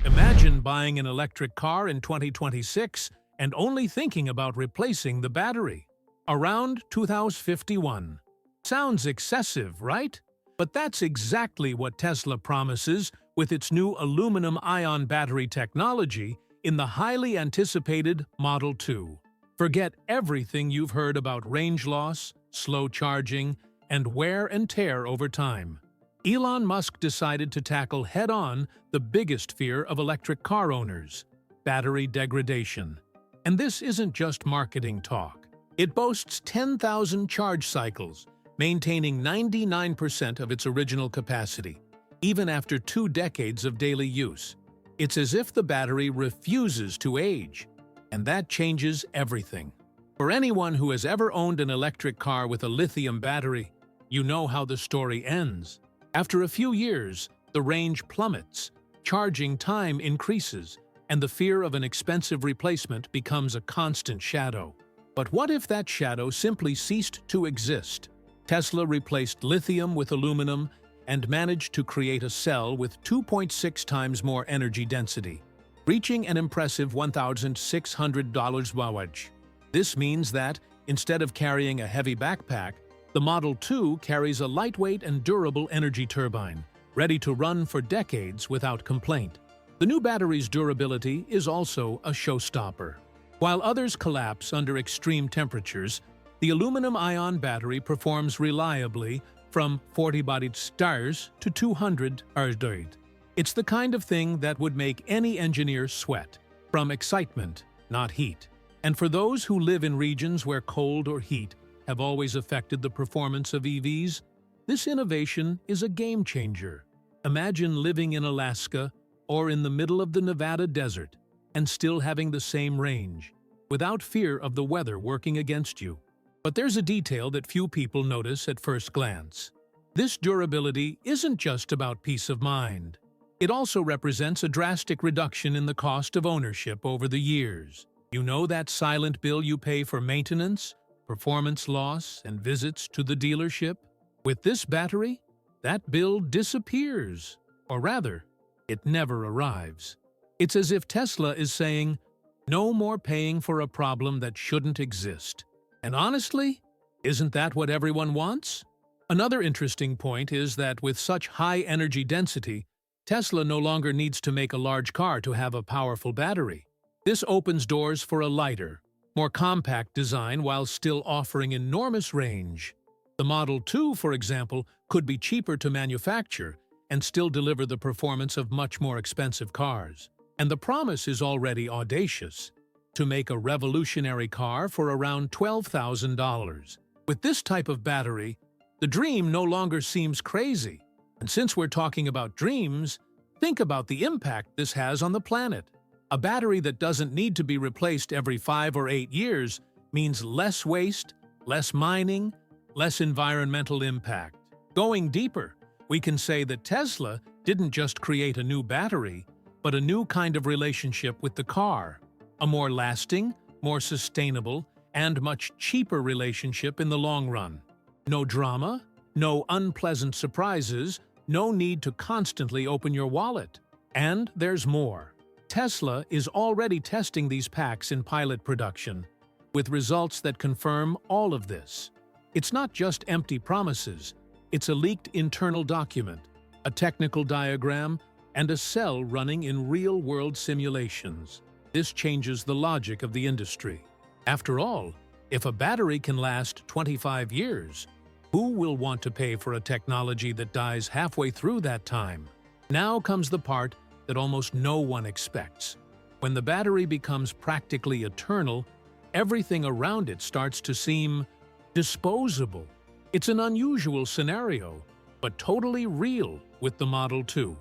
Imagine buying an electric car in 2026 and only thinking about replacing the battery. Around 2051. Sounds excessive, right? But that's exactly what Tesla promises with its new aluminum-ion battery technology in the highly anticipated Model 2. Forget everything you've heard about range loss, slow charging, and wear and tear over time. Elon Musk decided to tackle head-on the biggest fear of electric car owners: battery degradation. And this isn't just marketing talk. It boasts 10,000 charge cycles, maintaining 99% of its original capacity, even after 2 decades of daily use. It's as if the battery refuses to age, and that changes everything. For anyone who has ever owned an electric car with a lithium battery, you know how the story ends. After a few years, the range plummets, charging time increases, and the fear of an expensive replacement becomes a constant shadow. But what if that shadow simply ceased to exist? Tesla replaced lithium with aluminum and managed to create a cell with 2.6 times more energy density, reaching an impressive $1,600 wawage. This means that, instead of carrying a heavy backpack, the Model 2 carries a lightweight and durable energy turbine, ready to run for decades without complaint. The new battery's durability is also a showstopper. While others collapse under extreme temperatures, the aluminum-ion battery performs reliably from 40 bodied stars to 200 ardite. It's the kind of thing that would make any engineer sweat, from excitement, not heat. And for those who live in regions where cold or heat have always affected the performance of EVs, this innovation is a game-changer. Imagine living in Alaska or in the middle of the Nevada desert and still having the same range, without fear of the weather working against you. But there's a detail that few people notice at first glance. This durability isn't just about peace of mind. It also represents a drastic reduction in the cost of ownership over the years. You know that silent bill you pay for maintenance, performance loss, and visits to the dealership? With this battery, that bill disappears. Or rather, it never arrives. It's as if Tesla is saying, no more paying for a problem that shouldn't exist. And honestly, isn't that what everyone wants? Another interesting point is that with such high energy density, Tesla no longer needs to make a large car to have a powerful battery. This opens doors for a lighter, more compact design while still offering enormous range. The Model 2, for example, could be cheaper to manufacture and still deliver the performance of much more expensive cars. And the promise is already audacious: to make a revolutionary car for around $12,000. With this type of battery, the dream no longer seems crazy. And since we're talking about dreams, think about the impact this has on the planet. A battery that doesn't need to be replaced every 5 or 8 years means less waste, less mining, less environmental impact. Going deeper, we can say that Tesla didn't just create a new battery, but a new kind of relationship with the car. A more lasting, more sustainable, and much cheaper relationship in the long run. No drama, no unpleasant surprises, no need to constantly open your wallet. And there's more. Tesla is already testing these packs in pilot production, with results that confirm all of this. It's not just empty promises, it's a leaked internal document, a technical diagram, and a cell running in real-world simulations. This changes the logic of the industry. After all, if a battery can last 25 years, who will want to pay for a technology that dies halfway through that time? Now comes the part that almost no one expects. When the battery becomes practically eternal, everything around it starts to seem disposable. It's an unusual scenario, but totally real with the Model 2.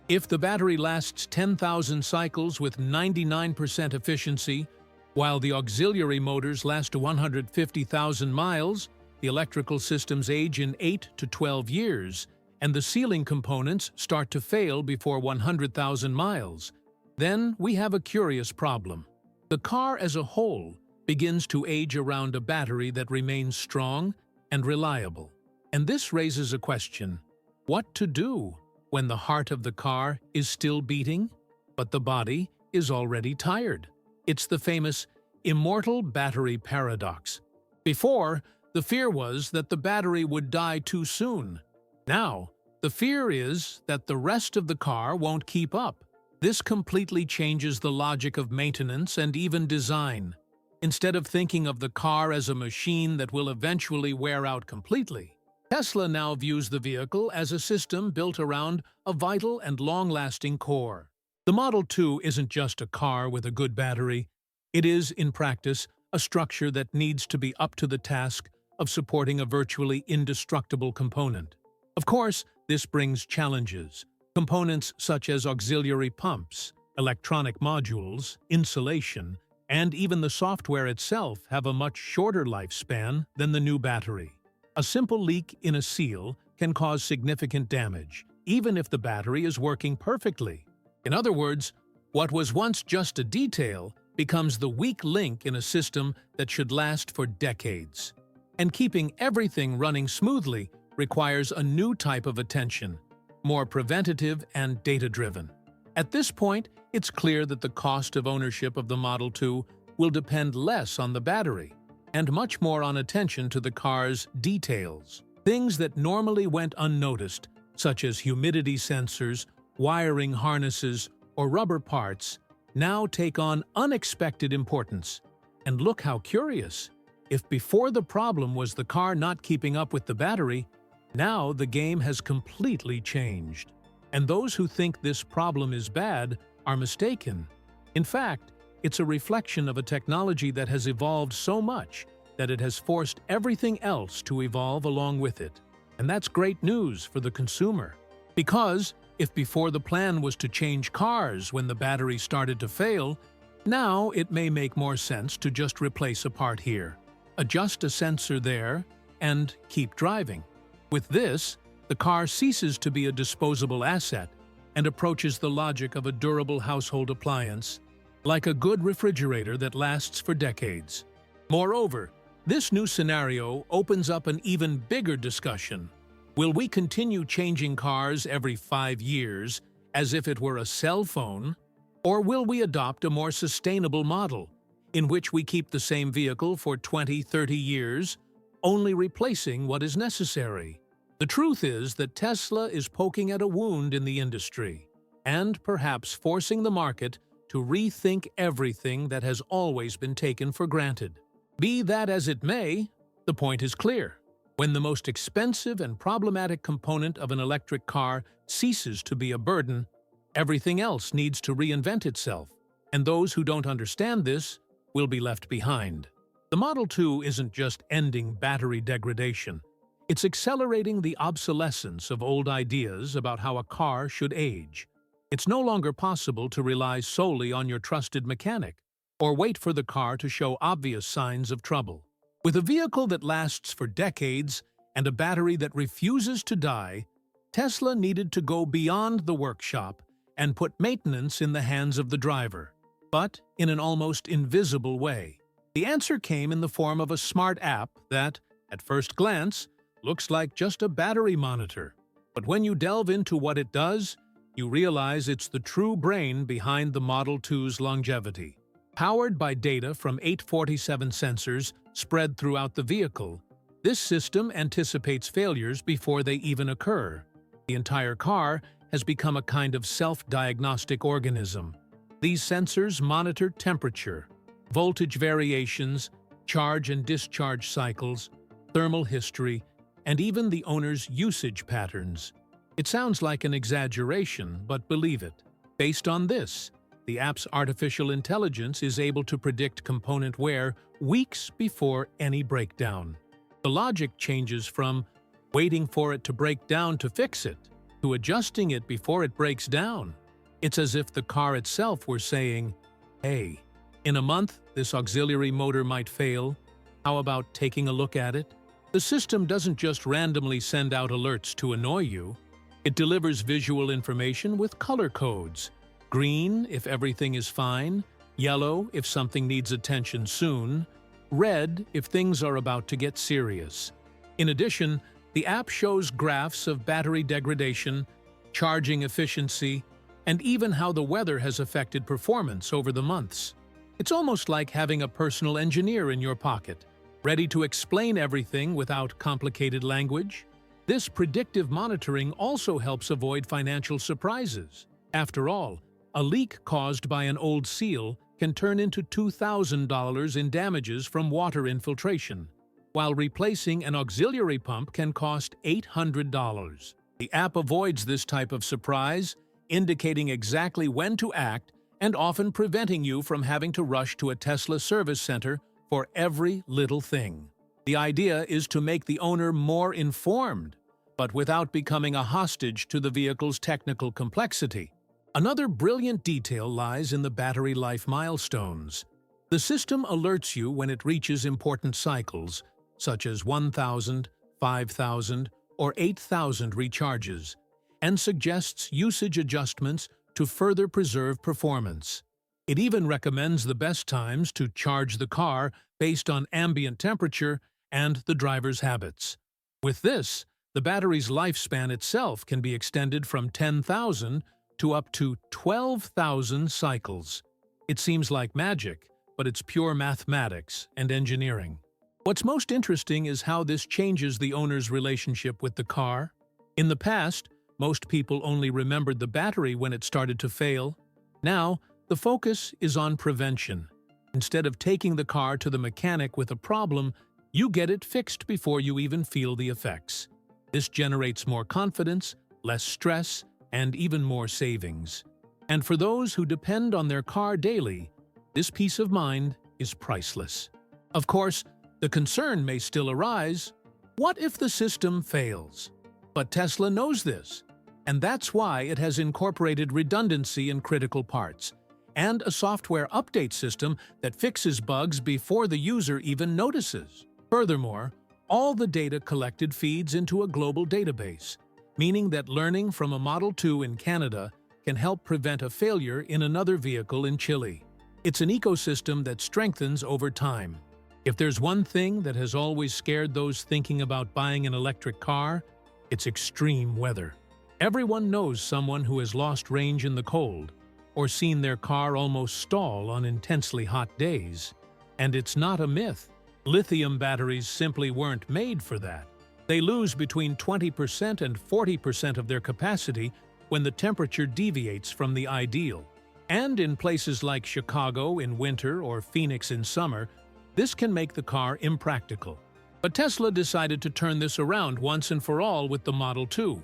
If the battery lasts 10,000 cycles with 99% efficiency, while the auxiliary motors last 150,000 miles, the electrical systems age in 8 to 12 years, and the sealing components start to fail before 100,000 miles, then we have a curious problem. The car as a whole begins to age around a battery that remains strong and reliable. And this raises a question: what to do when the heart of the car is still beating? but the body is already tired. It's the famous immortal battery paradox. Before, the fear was that the battery would die too soon. Now, the fear is that the rest of the car won't keep up. This completely changes the logic of maintenance and even design. Instead of thinking of the car as a machine that will eventually wear out completely, Tesla now views the vehicle as a system built around a vital and long-lasting core. The Model 2 isn't just a car with a good battery. It is, in practice, a structure that needs to be up to the task of supporting a virtually indestructible component. Of course, this brings challenges. Components such as auxiliary pumps, electronic modules, insulation, and even the software itself have a much shorter lifespan than the new battery. A simple leak in a seal can cause significant damage, even if the battery is working perfectly. In other words, what was once just a detail becomes the weak link in a system that should last for decades. And keeping everything running smoothly requires a new type of attention, more preventative and data-driven. At this point, it's clear that the cost of ownership of the Model 2 will depend less on the battery and much more on attention to the car's details. Things that normally went unnoticed, such as humidity sensors, wiring harnesses, or rubber parts, now take on unexpected importance. And look how curious. If before the problem was the car not keeping up with the battery, now the game has completely changed. And those who think this problem is bad are mistaken. In fact, it's a reflection of a technology that has evolved so much that it has forced everything else to evolve along with it. And that's great news for the consumer. Because if before the plan was to change cars when the battery started to fail, now it may make more sense to just replace a part here, adjust a sensor there, and keep driving. With this, the car ceases to be a disposable asset and approaches the logic of a durable household appliance, like a good refrigerator that lasts for decades. Moreover, this new scenario opens up an even bigger discussion. Will we continue changing cars every 5 years as if it were a cell phone? Or will we adopt a more sustainable model, in which we keep the same vehicle for 20-30 years, only replacing what is necessary? The truth is that Tesla is poking at a wound in the industry, and perhaps forcing the market to rethink everything that has always been taken for granted. Be that as it may, the point is clear. When the most expensive and problematic component of an electric car ceases to be a burden, everything else needs to reinvent itself, and those who don't understand this will be left behind. The Model 2 isn't just ending battery degradation. It's accelerating the obsolescence of old ideas about how a car should age. It's no longer possible to rely solely on your trusted mechanic or wait for the car to show obvious signs of trouble. With a vehicle that lasts for decades and a battery that refuses to die, Tesla needed to go beyond the workshop and put maintenance in the hands of the driver, but in an almost invisible way. The answer came in the form of a smart app that, at first glance, looks like just a battery monitor. But when you delve into what it does, you realize it's the true brain behind the Model 2's longevity. Powered by data from 847 sensors spread throughout the vehicle, this system anticipates failures before they even occur. The entire car has become a kind of self-diagnostic organism. These sensors monitor temperature, voltage variations, charge and discharge cycles, thermal history, and even the owner's usage patterns. It sounds like an exaggeration, but believe it. Based on this, the app's artificial intelligence is able to predict component wear weeks before any breakdown. The logic changes from waiting for it to break down to fix it, to adjusting it before it breaks down. It's as if the car itself were saying, "Hey, in a month, this auxiliary motor might fail. How about taking a look at it?" The system doesn't just randomly send out alerts to annoy you. It delivers visual information with color codes. Green if everything is fine, yellow if something needs attention soon, red if things are about to get serious. In addition, the app shows graphs of battery degradation, charging efficiency, and even how the weather has affected performance over the months. It's almost like having a personal engineer in your pocket, ready to explain everything without complicated language. This predictive monitoring also helps avoid financial surprises. After all, a leak caused by an old seal can turn into $2,000 in damages from water infiltration, while replacing an auxiliary pump can cost $800. The app avoids this type of surprise, indicating exactly when to act and often preventing you from having to rush to a Tesla service center for every little thing. The idea is to make the owner more informed, but without becoming a hostage to the vehicle's technical complexity. Another brilliant detail lies in the battery life milestones. The system alerts you when it reaches important cycles, such as 1,000, 5,000, or 8,000 recharges, and suggests usage adjustments to further preserve performance. It even recommends the best times to charge the car based on ambient temperature and the driver's habits. With this, the battery's lifespan itself can be extended from 10,000 to up to 12,000 cycles. It seems like magic, but it's pure mathematics and engineering. What's most interesting is how this changes the owner's relationship with the car. In the past, most people only remembered the battery when it started to fail. Now, the focus is on prevention. Instead of taking the car to the mechanic with a problem, you get it fixed before you even feel the effects. This generates more confidence, less stress, and even more savings. And for those who depend on their car daily, this peace of mind is priceless. Of course, the concern may still arise: what if the system fails? But Tesla knows this, and that's why it has incorporated redundancy in critical parts, and a software update system that fixes bugs before the user even notices. Furthermore, all the data collected feeds into a global database, meaning that learning from a Model 2 in Canada can help prevent a failure in another vehicle in Chile. It's an ecosystem that strengthens over time. If there's one thing that has always scared those thinking about buying an electric car, it's extreme weather. Everyone knows someone who has lost range in the cold, or seen their car almost stall on intensely hot days. And it's not a myth. Lithium batteries simply weren't made for that. They lose between 20% and 40% of their capacity when the temperature deviates from the ideal. And in places like Chicago in winter or Phoenix in summer, this can make the car impractical. But Tesla decided to turn this around once and for all with the Model 2.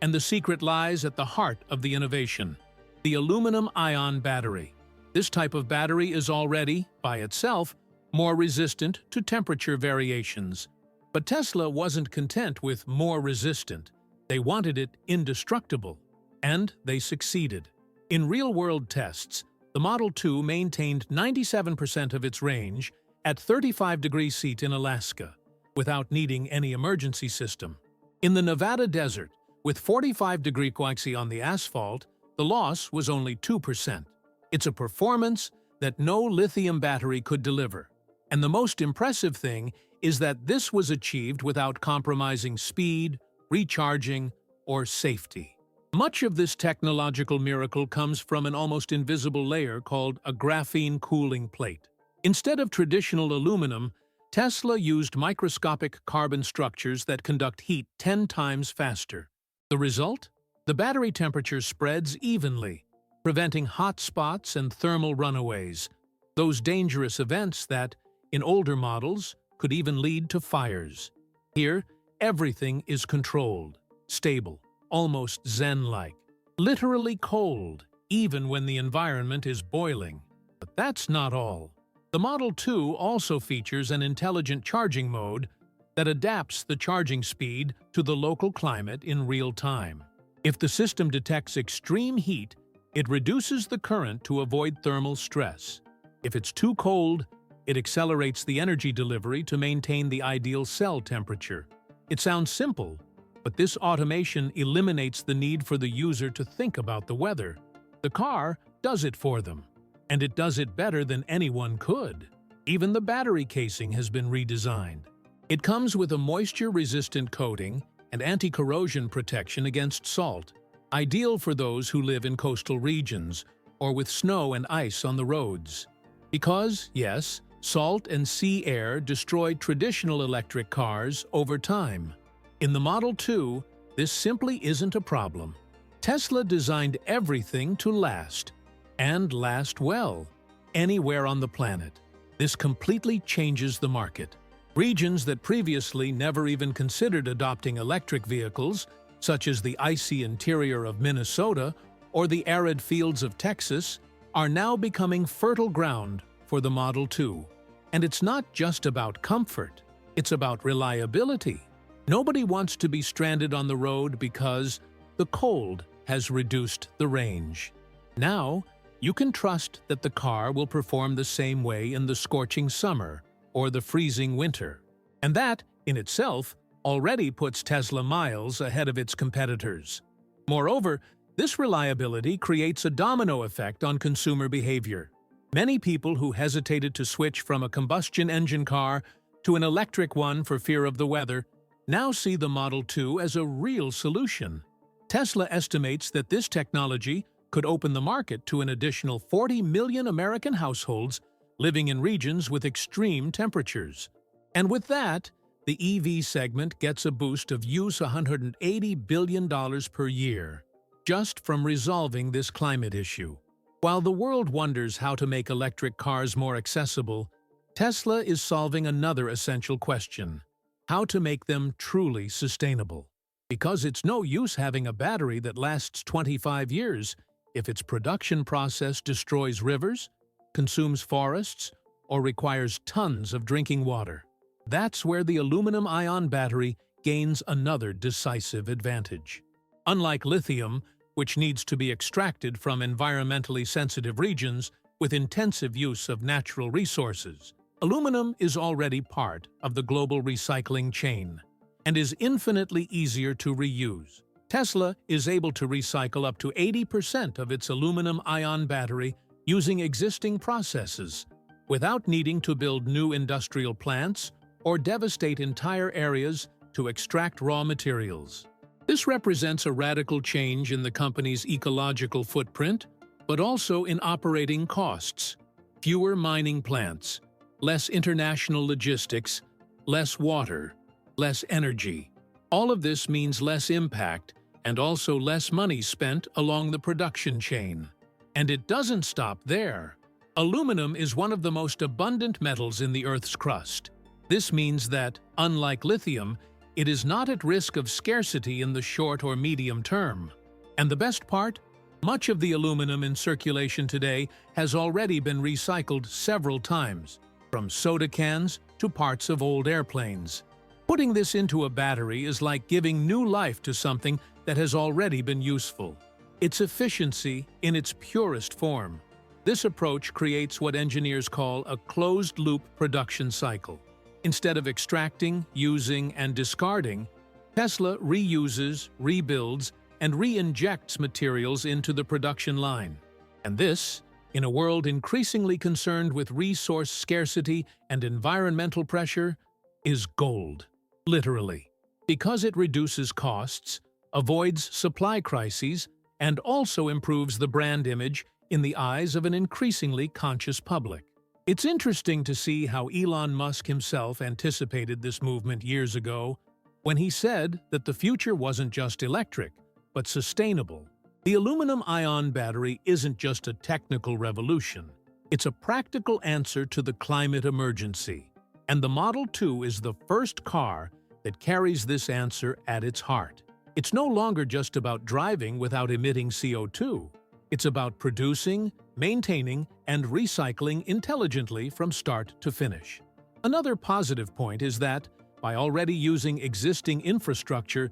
And the secret lies at the heart of the innovation: the aluminum-ion battery. This type of battery is already, by itself, more resistant to temperature variations. But Tesla wasn't content with more resistant. They wanted it indestructible. And they succeeded. In real-world tests, the Model 2 maintained 97% of its range at 35 degrees C in Alaska, without needing any emergency system. In the Nevada desert, with 45 degrees C on the asphalt, the loss was only 2%. It's a performance that no lithium battery could deliver. And the most impressive thing is that this was achieved without compromising speed, recharging, or safety. Much of this technological miracle comes from an almost invisible layer called a graphene cooling plate. Instead of traditional aluminum, Tesla used microscopic carbon structures that conduct heat 10 times faster. The result? The battery temperature spreads evenly, preventing hot spots and thermal runaways, those dangerous events that, in older models, could even lead to fires. Here, everything is controlled, stable, almost zen-like, literally cold, even when the environment is boiling. But that's not all. The Model 2 also features an intelligent charging mode that adapts the charging speed to the local climate in real time. If the system detects extreme heat, it reduces the current to avoid thermal stress. If it's too cold, it accelerates the energy delivery to maintain the ideal cell temperature. It sounds simple, but this automation eliminates the need for the user to think about the weather. The car does it for them, and it does it better than anyone could. Even the battery casing has been redesigned. It comes with a moisture-resistant coating and anti-corrosion protection against salt. ideal for those who live in coastal regions or with snow and ice on the roads. Because, yes, salt and sea air destroyed traditional electric cars over time. In the Model 2, this simply isn't a problem. Tesla designed everything to last, and last well, anywhere on the planet. This completely changes the market. Regions that previously never even considered adopting electric vehicles, such as the icy interior of Minnesota or the arid fields of Texas, are now becoming fertile ground for the Model 2. And it's not just about comfort, it's about reliability. Nobody wants to be stranded on the road because the cold has reduced the range. Now, you can trust that the car will perform the same way in the scorching summer or the freezing winter. And that, in itself, already puts Tesla miles ahead of its competitors. Moreover, this reliability creates a domino effect on consumer behavior. Many people who hesitated to switch from a combustion engine car to an electric one for fear of the weather now see the Model 2 as a real solution. Tesla estimates that this technology could open the market to an additional 40 million American households living in regions with extreme temperatures. And with that, the EV segment gets a boost of $180 billion per year, just from resolving this climate issue. While the world wonders how to make electric cars more accessible, Tesla is solving another essential question: how to make them truly sustainable. Because it's no use having a battery that lasts 25 years if its production process destroys rivers, consumes forests, or requires tons of drinking water. That's where the aluminum-ion battery gains another decisive advantage. Unlike lithium, which needs to be extracted from environmentally sensitive regions with intensive use of natural resources, aluminum is already part of the global recycling chain and is infinitely easier to reuse. Tesla is able to recycle up to 80% of its aluminum-ion battery using existing processes, without needing to build new industrial plants or devastate entire areas to extract raw materials. This represents a radical change in the company's ecological footprint, but also in operating costs. Fewer mining plants, less international logistics, less water, less energy. All of this means less impact and also less money spent along the production chain. And it doesn't stop there. Aluminum is one of the most abundant metals in the Earth's crust. This means that, unlike lithium, it is not at risk of scarcity in the short or medium term. And the best part? Much of the aluminum in circulation today has already been recycled several times, from soda cans to parts of old airplanes. Putting this into a battery is like giving new life to something that has already been useful. It's efficiency in its purest form. This approach creates what engineers call a closed-loop production cycle. Instead of extracting, using, and discarding, Tesla reuses, rebuilds, and re-injects materials into the production line. And this, in a world increasingly concerned with resource scarcity and environmental pressure, is gold, literally. Because it reduces costs, avoids supply crises, and also improves the brand image in the eyes of an increasingly conscious public. It's interesting to see how Elon Musk himself anticipated this movement years ago when he said that the future wasn't just electric, but sustainable. The aluminum-ion battery isn't just a technical revolution. It's a practical answer to the climate emergency. And the Model 2 is the first car that carries this answer at its heart. It's no longer just about driving without emitting CO2. It's about producing, maintaining, and recycling intelligently from start to finish. Another positive point is that, by already using existing infrastructure